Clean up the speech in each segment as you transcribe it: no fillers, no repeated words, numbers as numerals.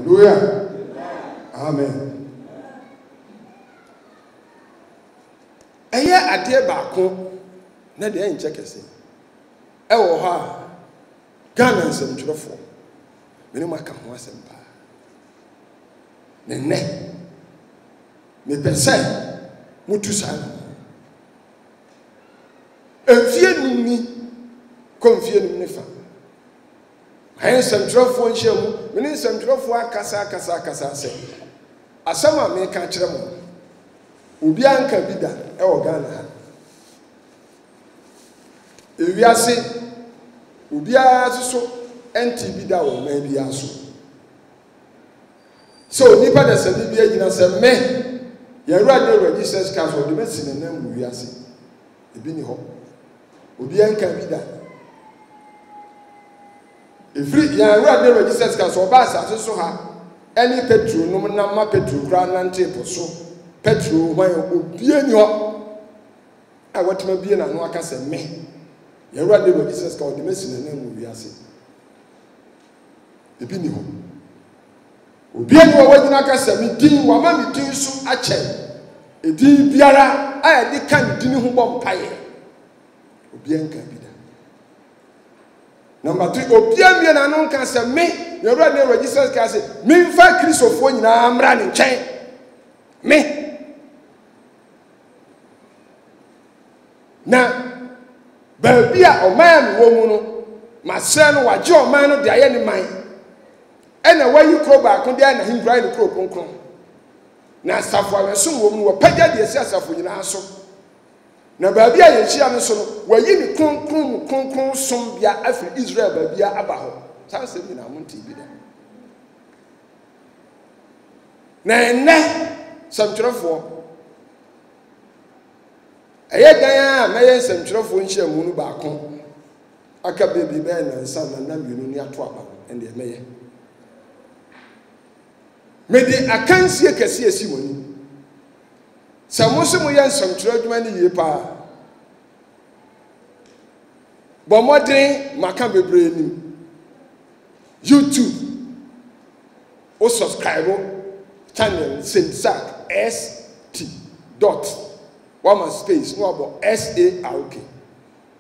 Hallelujah. Amen. Eye ade baako na de enche kese. Ewo ha Ghana nsem twerefo. Mene maka ho asem ba. Ne me pese mutu san. Enfie numi konfie numi fa. Ayen nsem twerefo nhyiamu, mene nsem twerefo akasa se. Asama me ka kire mo. Obi anka bi da ewo Ghana ha. Ewiase obi asoso enti bi da wo man bi aso. So nipa da se bi agina se me Yewura Jesus Christ o de mesi na nam wiase. Ebi ni ho. Obi anka bi da. Every Yewura Jesus Christ o ba sa so ha. Any petrol no na ma petrol kra nante poso. Petrol hwan obi ani ho. A watima bi na no aka se me. Yewura Jesus Christ o de mesi na nam wiase. Ebi ni ho. Obi ani wo wagina aka se me din wa ma me din so ache. Edi biara a de kan din ho bom paye. Obi anka bi da. Number 3, obi amie na no kan se me Yewura Jesus Christ se me mfa Kristofo nyina amra ne nchen. Me na baabi a oman wo mu no masɛ no wagye oman no de aye ne man ɛna wayi kro ba ko de na hindrai ne kro konkron na asafo aweso wo mu wo pagya de esi asafo nyina so na baabi a yɛhyia no so no wayi ne konkron som bia afri Israel baabi a aba ho saa sɛ bi na monti bi da na enne samtwerefo eye dan a meye nsɛmtwerɛfo nhyiamu no baako aka bebi be na nsa na na mienu ni ato aba ende meye me di akansie kese esi woni sɛ mo se mo yɛ nsɛmtwerɛ adwuma ni yie pa bɔ modern maka bebre nim YouTube o subscribe channel Sensak ST dot one space no about SARK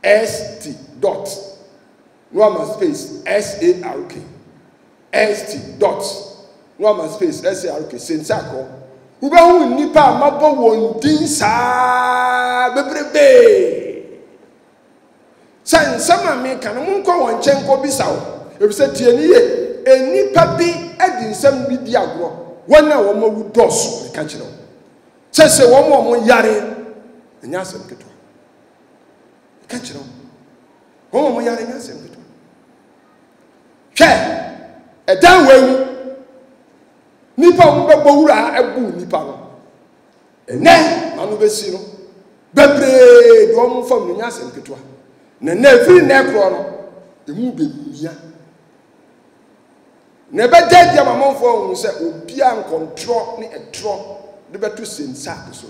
ST dot one space SARK ST dot one space SARK Sensako ube hu nipa mabo wondin sa bebrebe san sama me kan mo nko won chen ko bisawo ebise tie ni ye enipa bi edi nsam bi di agro wona wo mawu doso ka kire wo sese wo mo yare nya asem keto ka kire wo mo yare nya asem keto hwe edan wewu nipa wo bebo wura ebu nipa no ene anu besi no bebre do mo fam nya asem keto na free na ekro no emu be mia na be dia mamonfo hu se obi an control ni etro de beto Sensak so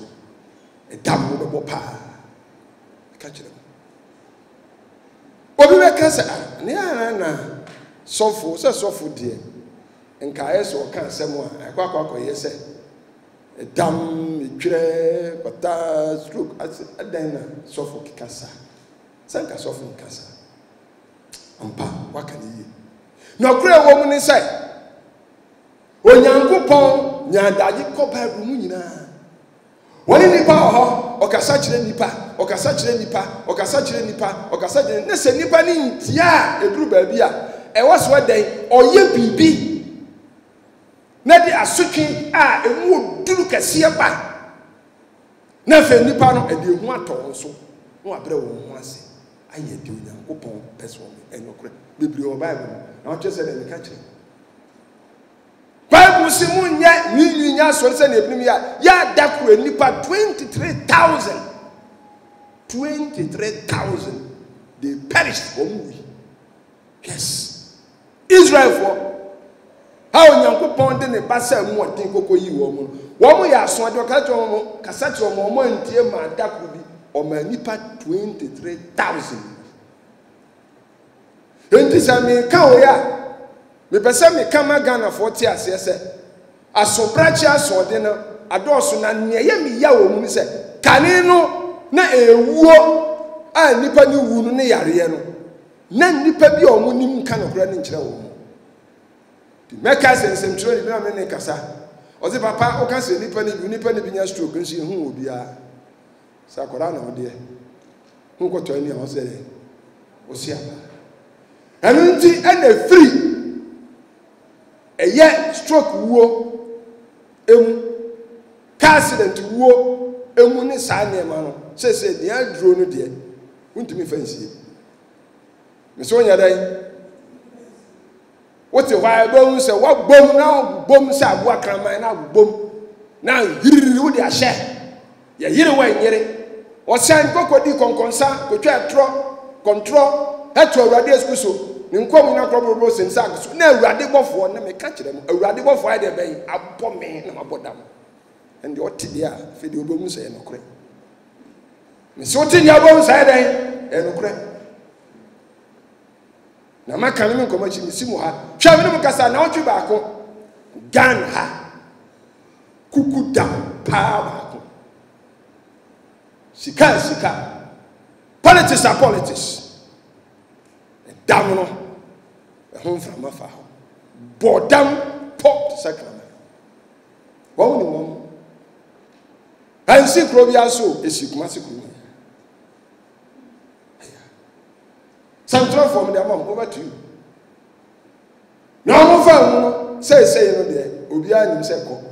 edam wo bebo pa ka kire obi be ka se ne na sofo se sofo de nka yeso ka asem a akwa yese edam etwere pata stroke adan na sofo kikasa sanka sofo kasa ampa wakani na kure wo mu ni sai onyankopon nyadaji ko Bible mu nyina woni nipa ho okasa kire nipa ne se nipa ni ntia eduru baabi a e woso den oye bibi na di asotwe a emu oduru kase ba na fe nipa no e de hu ato so no abre wo ho ase aye de onyankopon person enokre bibiri o Bible na o chese de me ka kire Bible si munya ni nya so se na ebnim ya dakro nipa 23,000 they perished for me. Yes, Israel for how onyankopon de ne basa mu odin kokoyi wo mo ya so de ka cho mo kasa cho mo antie ma dakro bi o ma nipa 23,000 enti sami ka o ya me pese me kama Ghana for ti ase se asobrachi asode no adoso na ne ye me ya wo mu se kane no na ewuo a nipa ni wu no ne yare no na nipa bi o mu nim ka no kra ne nkire wo mu meka sensem tro ni na me ne kasa o se papa o ka se nipa ni bi nya stroke nsi hu obi a sa kwara na ode hu ko to ni a o se re o sia anu nti ena free eye stroke wuo emu car accident wuo emu ne saa ne ma no se dia aduro no de untimi fansie me so nya dai wote hwa bom se wa bom na bom se abo akraman na bom na yiriri wo de ahye ya yire wa nyere o san kokodi konkonsa ko twa tro control heto awurade eskuso ni nkom na krobro sensa so na awurade bofo na me ka kire mo awurade bofo ai de ben abọ me na mabodam ende o tide a fe de obomu se no kure me so tide abom sai den e no kure na maka me nkom achi misimu ha twa me no kasa na otwi ba ko gan ha kuku dam pa ba ko sika politics are politics dam no hon from afa bodam pop sakrama wo ni mom ansi krobia so esikuma sikuma central from the mom over to you now mo fa no say no de obi anim se ko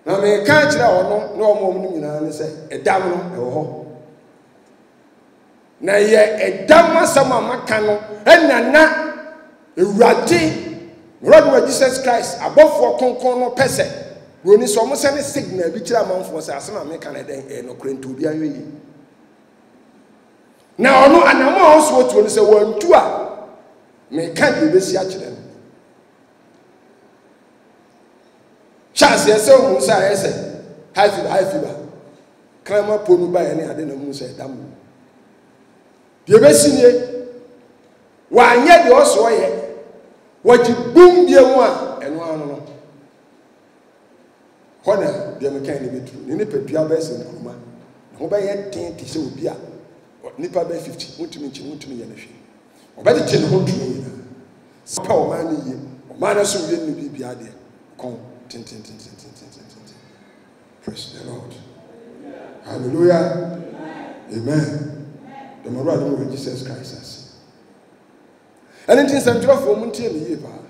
na me ka kire ono na omom ni nyina ne se edam no e wo ho na ye edam asama maka no enana ewurade Lord Jesus Christ abofo konkon no pese roni so mo se ne signal bi kira manfo se asema me kan den e no krento bi anwe na ono anamo so otu no se wantu a me kan bi besi a kire no chance ye se o mu sa ye se high fever krama ponu ba ye ne ade na mu se edam die besinie wanye de oso ye waji bum bie mu a eno anu no hona de mekan ne betu ne pedua ba se nkuruma ho ba ye ten ti se obi a nipa ba 50 mutumi ye na hwe oba de ten ho tumi na sapa o ma ni ye o ma na so ye ni bibia de kon tin praise the Lord hallelujah amen the Lord of Jesus Christ. And it is a drop for Montier Yeva.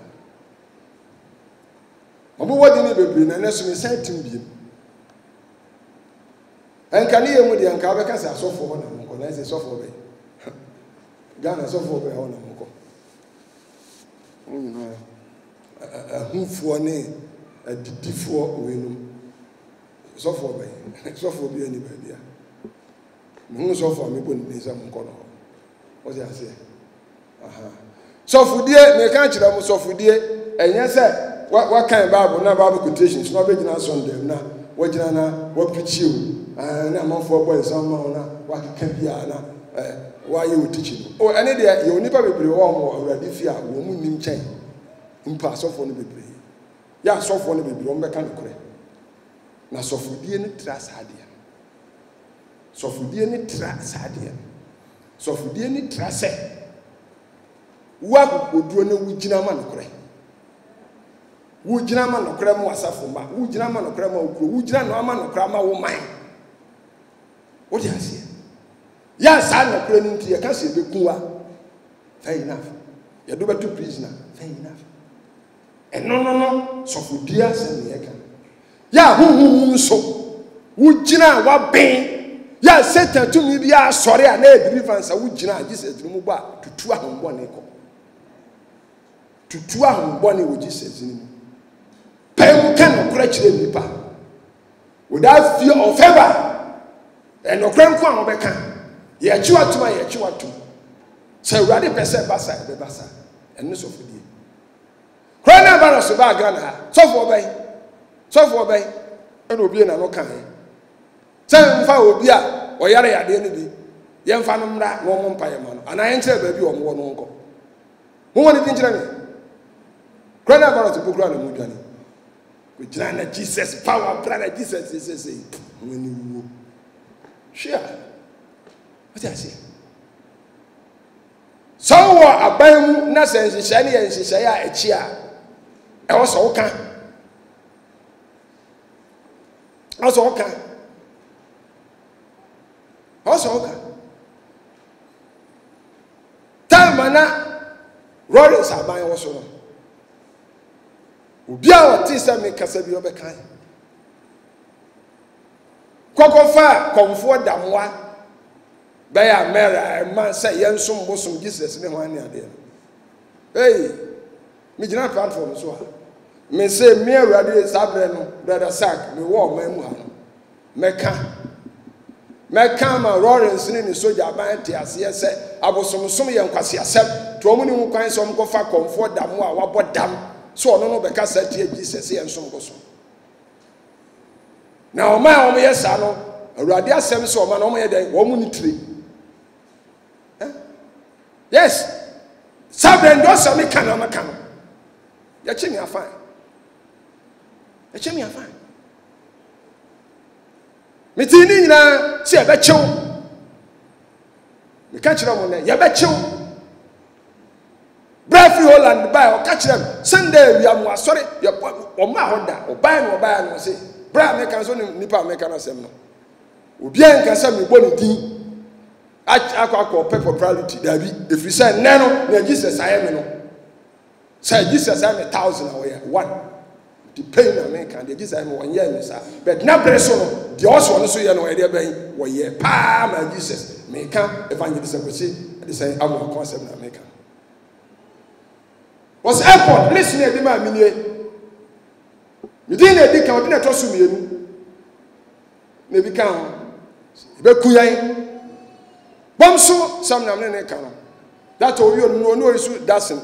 What did you bring? And as we said to me, and can you with the Ancabacas are so for one uncle, as a software. Ghana software on uncle. A hoof for a name, a D4 win. Software, software be anybody. Who so for me put in some corner. What's that say? So for dear, me can't you so for dear, and yes, sir, what kind of Bible, no Bible quotations, no big on them now. What you know, what preach you, and I'm on for boys, some what can be, why you teaching? Oh, any day, you never be warm or ready fear, woman in chain. Impass off on the baby. Yeah, so for the baby, one mechanical. Now, so for dear, trust idea. So for the any trust idea. So for the any trust what would do no wujina man kore. Wujina man no krema wasafuma. Wujina man no krema ukro. Wujina no man no krema wo man. What do you say? Yes, I no krema nti you can say be kuwa. Fair enough. You do better prisoner. Fair enough. And no. So for dear send me can. Ya who so. Wujina wa ben. Ya Satan to me be a sorry and a deliverance. I would Jesus to move back to 2 hours bonnet. To 2 hours bonnet with Jesus in him. Pay cannot crutch them nipa without fear of favor. And no grand crown of a can. Ye chua to my chua to. So rather percent bassa, the bassa, and no so for thee. Crana Baros of Bagana, so for bay, and will be an okay. Some foul beer or yare at the end of the young fanum rat, no one pie man, and I enter baby on one uncle. Who want to think? Coronavirus book run a mudani. With Jana Jesus, power, brother Jesus, is when you share. What I say? So, a bam, nothing, shiny, and she say, a chair. I was okay. Also, okay. Also, okay. Time mana, Rollins are buying also. Ubia what is a make a sabi obekan. Kokofa, comfort damwa. Baya mera, man say, young some bosom Jesus in one year. Hey, me jina platform so. Me say, me ready sabreno, brother sack, me war, me meka. Meka ma Lawrence ni soja ban te ase se abosom ye nkwase asem to omuni hu kwan so mkofa comfort dam a wabɔ dam so ono no beka sa tie Jesus ye nsom ko so na o ma o ye sa no awurade asem so o ma no o ye den wo mu ni tire yes saben do so me kana maka no ya che me afan ya che me afan Mitini nyina se abechew me ka kire mo ne ya bechew Brafi Holland buy o ka kire Sunday wi am asori ya o ma hoda o buy no say bra me kan so nipa me kan asem no obi an kan say me bo ni din akwa popularity dabi efiri say ne no na Jesus aye me no say Jesus aye me 1,000 away one the pain American they just say 1 year me sir but na preso no the also no so ye no e dey ben wo ye pa ma Jesus me kan evangelist ko say they say am concept na American was airport listen e dey ma minie me dey na di kan o dey na to so mienu na bi kan be kuyan bom so sam na me ne kan no that o you no isu dasin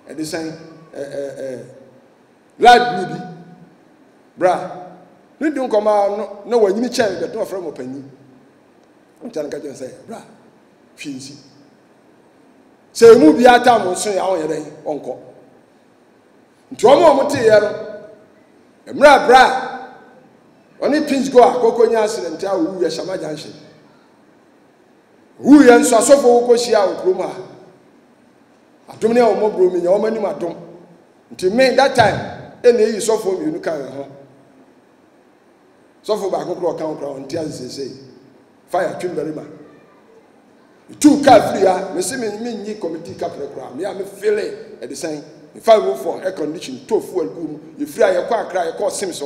e dey say light blue bi bra ni dun koma no wanyini chen beto from opani ntan ka jen say bra finsi se mu bi ata mo so ya won yeden onko ntomo mo te ye no emra bra oni pins go akoko nya accident a wu ya shama junction wu ya nso asofo ko hia okrom ha adom ne o mo bro mi nya o mani madom nti me that time ene yi sofo mi unu kan ho sofo ba kokro kan kro on tia sese fire twimberry ma two car free ya me se me nyi committee capre kro me ya me feel it at the same 504 air condition to fuel gum you free ya kwa akra ya call sims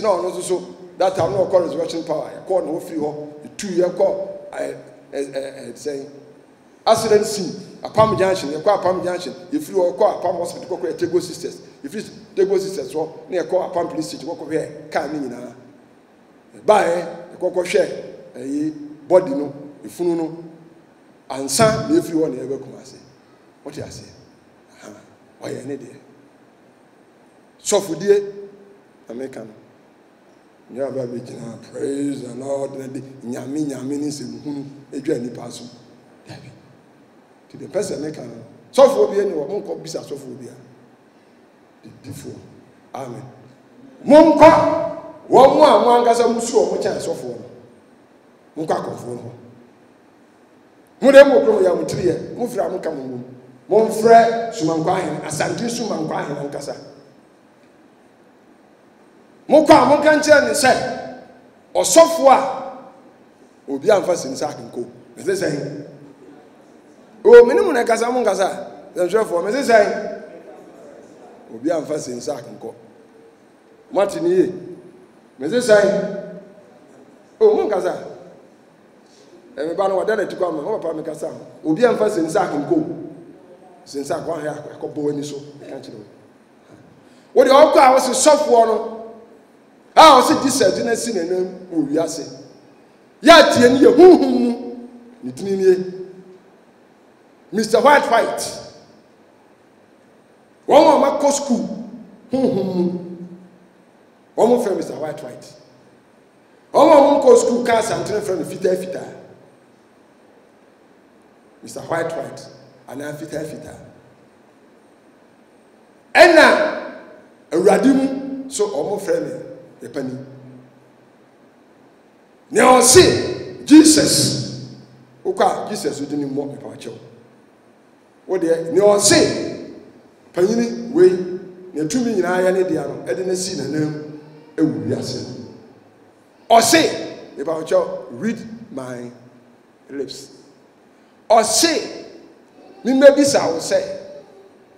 no no so that time no call resurrection power ya call no free ho two ya call say accident scene apam junction ya kwa apam junction you free ho call apam hospital ko Tego sisters if it's Tego sisters so na ya call apam police station ko hwe car ni nyina bae ko hwe body no ifunu no ansa na free ho na ya be kuma ase what you say why any there so for die American you have be jina praise the Lord nyame ni se hunu edwa ni paso dabi to the person American so for be any wo nko bisa so for be before amen monko wo mu angasa musu o mo chan so for no monko akofo no mo dem okro ya mutiriye mo fira mo kam mo monfrɛ sumankwahen asante sumankwahen ankasa mokwa monka nkyerɛ ne sɛ ɔsɔfo a obi amfa sinsa akenko me se sɛ o menimu na kasa mo nkasa nhwɛfo me se sɛ obi amfa sinsa akenko matini ye me se sɛ o mo nkasa me ba no wadana tikwa me ho papa me kasa obi amfa sinsa akenko since I go here, I go boy so I can't know. What the uncle I was a soft one. I was a decent in a sin and then we are saying. Yet, you Mr. White. One more Marco school. One more friend, Mr. White. One more Marco school cars and turn from the fita. Mr. White. And I fita. awurade so omo frɛ me ye pani ne o se Jesus ukwa Jesus udi ni mo pa chew wo de ne o se panyini we ne tumi nyina ya ne dia no e de na si na nam ewu wiase o se me pa chew read my lips o se mi mebisa wo se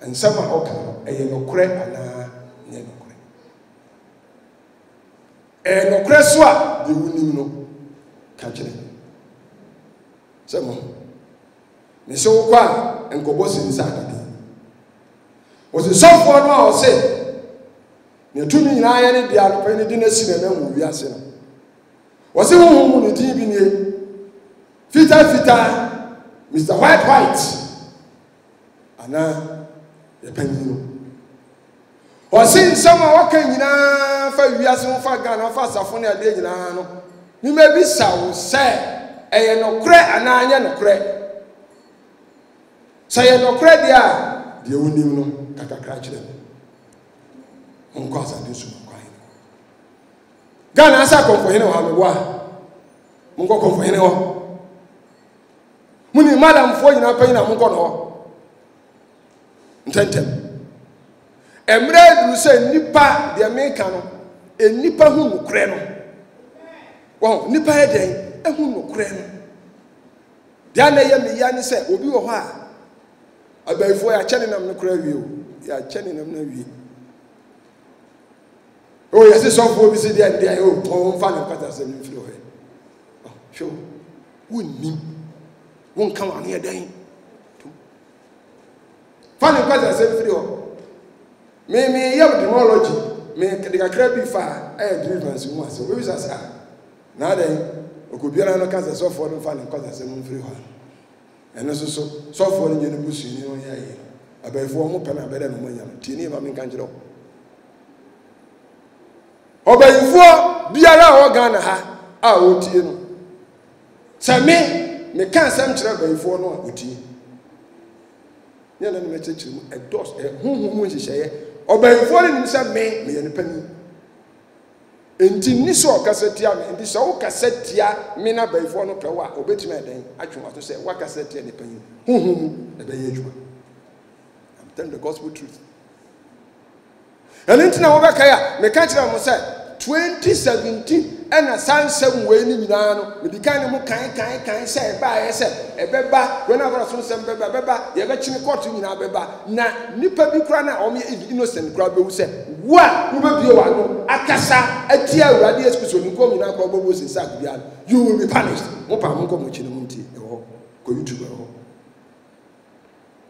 ensama oka eye nokure ana nye nokure nokure so a de wunim no ka kire semo me so kwa enkobo sinsa akade o se sofo no a o se ne tumi nyina ya ne dia no pe ne di na si na mu wiase no o se wo mu ne din bi ne fita Mr. White ana ye panino o sin sama waka nyina fa wiase mo fa Ghana fa asafo ne ade nyina no mi ma bi sa wo se eye no kre ana anya no kre sa ye no kre dia de wonim no kakakra kire onko asade su ko ayi Ghana asa konfo hene wa me wa mo ko konfo hene wo muni madam fo nyina panyina mo ko no ntentem emre du se nipa de meka no enipa hu nokre no wo nipa e den ehu nokre no dia na ye me ya ne se obi wo ho a abaifo ya chene nam nokre wi o ya chene nam na wi o yesi so fo bi se dia o pon fa ne pata se mi firi o he oh sho wonni won kan wa ne den fani kwaza se free o me yam demology me de kakra bi fa deliverance mu ase we bisa sa na den okobiara no kaza so for no fani kwaza se mu free ho eno so for no nyene busu ni on yaye abaifo mo pe na bede no manya tie ni ma me kan kire obaifo biara o Ghana ha a o tie no se me kan sam kire abaifo no a o tie yana no mechechi mu edos huhumu nhihye obaifo ni nimsa me ye ne pani enti ni so kasetia me enti so kasetia me na baifo no pewa obetimi eden atwoma to say wa kasetia ne pani huhumu e be ye adwuma. I'm telling the gospel truth. And enti na wo be kaya me ka kira mo say 2017 ena sansem we ni nyina no me dikan ne mo kan say ba ye say ebeba we na gora so nsem beba ye be chine court nyina beba na nipa bi kura na o me innocent kura be wu say wa wo be bie wa no akasa atia awurade Yesu so nkom nyina kura bobo sinsa akubia you will be punished mo pa mo ko mo chine mo nti e ho ko YouTube e ho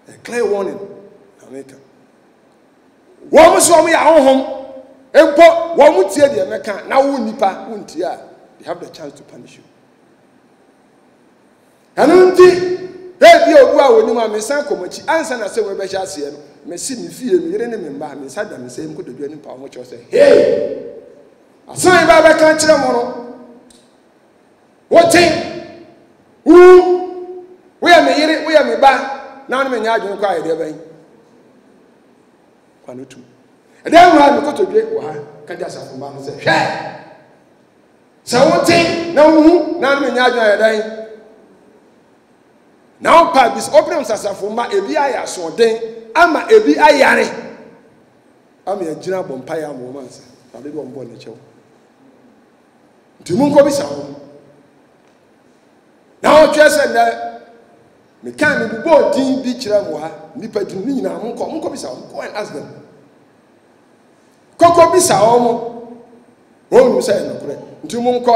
a clear warning America wo mo so mo ya honhom empo wo mutie de meka na wo nipa wontie a they have the chance to punish you anunti e bi obu a wonim a mesan komachi ansa na se we be hya ase no me si mi fie mi yere ne me mba me sada me sem ko dodua nipa wo cho se hey asan ba be kan kire mo no wote we ya me yere we ya me ba na no me nya adwon kwa ide ban kwanotu then we go to break wa kaja safuma no say hwe sawote na wu na me nya adwan yadan now pa bis open safuma ebi aya so den ama ebi ayare ama agina bompa ya mo mansa na de bombo na chew ntimu nko bi sawo na o twese na me kan ni bubo din bi kira mo ha nipa din ni nyina mo nko bi sawo go and ask them koko bisa omo wonu say no kure ntimu nko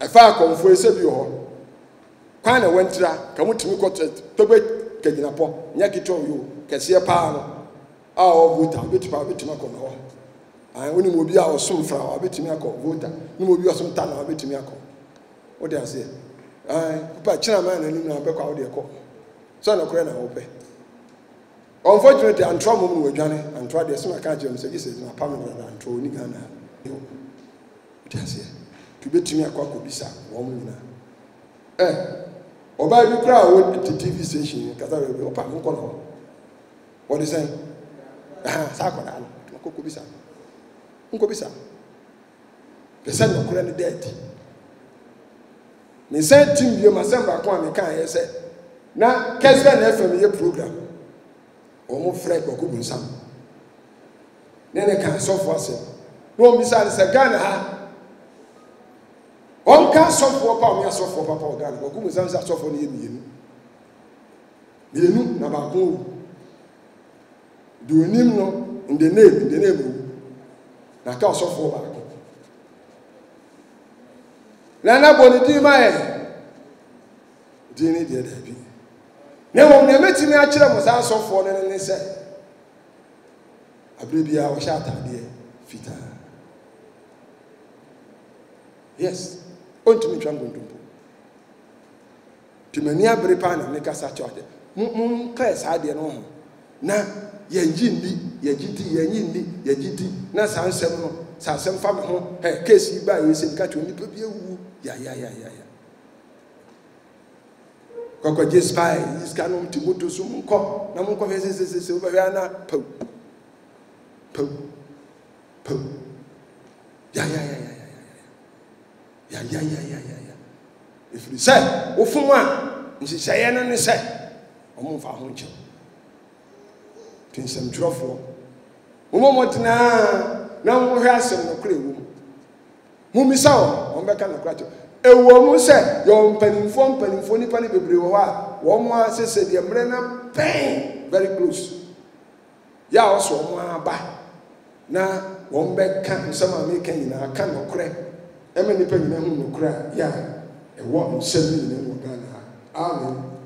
afa akonfo ese bi ho kwan na wentra ka mutimi ko tobe kagina po nya kitwa yo kese pa no a o vota betipa betima ko no an woni mo bi a osom fra wa betimi akọ vota ni mo bi osom ta na betimi akọ o de ase papa china man na ni na be kwa o de ko so na kure na wo pe unfortunately and trauma mu wadwane and try the same ka jem say Jesus na permanent and tro ni Ghana o de ase tu betimi akọ akobisa wo mu nyina oba bi kra wo TV station kata we opa nko no what is saying Sakoda no koko bisa nko bisa pese no kora ne dead me say team bio masamba ko am kan ye say na kesga na FM ye program o mo frɛ koko bunsam ne kan so for ase no bisa se Ghana ha on kan so for pa o me so for papa o Ghana koko bunsam sa so for ne ye mienu na ba ko do nim no in the name na ka so for ba ko na boni di ma e di ni de da bi ne wo na metimi a kire mo sa so for ne se abre bia o sha atade fita yes ontumi twa ngontompo timani abre pa na me ka sa chode ka sa de no ho na yagidi na sansem no sansem fa me ho case ba yesi ka to nipa bi ewu ya koko jespai iskanom timoto sum nko na monko se oba hwa na pau ya if you say ofuma nhihye no ne say omfa ho nche tinsam trofo momotena na wo hwe asem no kra ewu mumisa o mbeka na kra to ewo mu se yo mpanimfo nipa ne bebre wo a wo mo asese de mre na pain very close ya oso mo aba na wo mbeka nsam ameka nyina aka no kra eme nipa nyina hu no kra ya ewo nsam nyina wo Ghana amen.